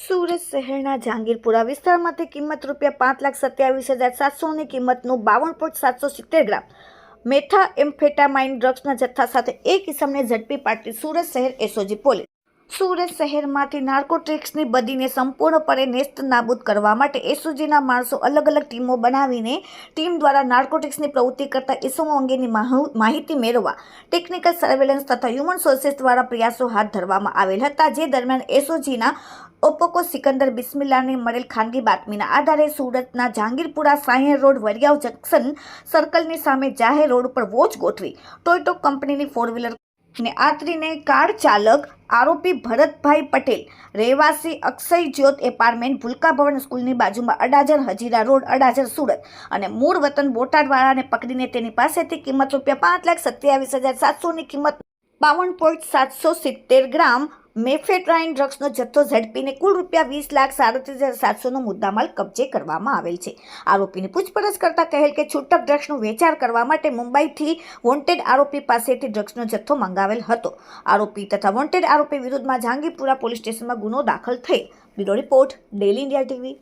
સુરત શહેરના જહાંગીરપુરા વિસ્તારમાંથી કિંમત ₹5,27,700ની કિંમતનું 52.770 ગ્રામ મેથા એમ્ફેટામાઇન ડ્રગ્સના જથ્થા સાથે એક ઇસમને ઝડપી પાડતી સુરત શહેર એસઓજી પોલીસ. સુરત શહેરમાંથી નાર્કોટિક્સની બદીને સંપૂર્ણપણે નેસ્ત નાબૂદ કરવા માટે એસઓજીના માણસો અલગ અલગ ટીમો બનાવીને ટીમ દ્વારા નાર્કોટિક્સની પ્રવૃત્તિ કરતા ઇસમો અંગેની માહિતી મેળવવા ટેકનિકલ સર્વેલન્સ તથા હ્યુમન સોર્સિસ દ્વારા પ્રયાસો હાથ ધરવામાં આવેલ હતા. જે દરમિયાન એસઓજીના ઓપોકો સિકંદર બિસ્મિલ્લાને મળેલ ખાનગી બાતમીના આધારે સુરતના જહાંગીરપુરા સાયર રોડ વરિયાવ જંકશન સર્કલની સામે જાહેર રોડ ઉપર વોચ ગોઠવી ટોયોટો કંપનીની 4વ્હીલર ને આતરીને કાર ચાલક આરોપી ભરતભાઈ પટેલ રહેવાસી અક્ષય જ્યોત એપાર્ટમેન્ટ ભૂલકા ભવન સ્કૂલની બાજુમાં અડાજર હજીરા રોડ અડાજર સુરત અને મૂળ વતન બોટાદવાળાને પકડીને તેની પાસેથી કિંમત ₹5,27,700ની કિંમત 52.770 ગ્રામ મેફેડ્રાઇન ડ્રગ્સનો જથ્થો ઝડપીને કુલ ₹20,37,700નો મુદ્દામાલ કબજે કરવામાં આવેલ છે. આરોપીની પૂછપરછ કરતા કહેલ કે છૂટક ડ્રગ્સનું વેચાણ કરવા માટે મુંબઈથી વોન્ટેડ આરોપી પાસેથી ડ્રગ્સનો જથ્થો મંગાવેલ હતો. આરોપી તથા વોન્ટેડ આરોપી વિરુદ્ધમાં જહાંગીરપુરા પોલીસ સ્ટેશનમાં ગુનો દાખલ થઈ. Bureau report, daily India TV.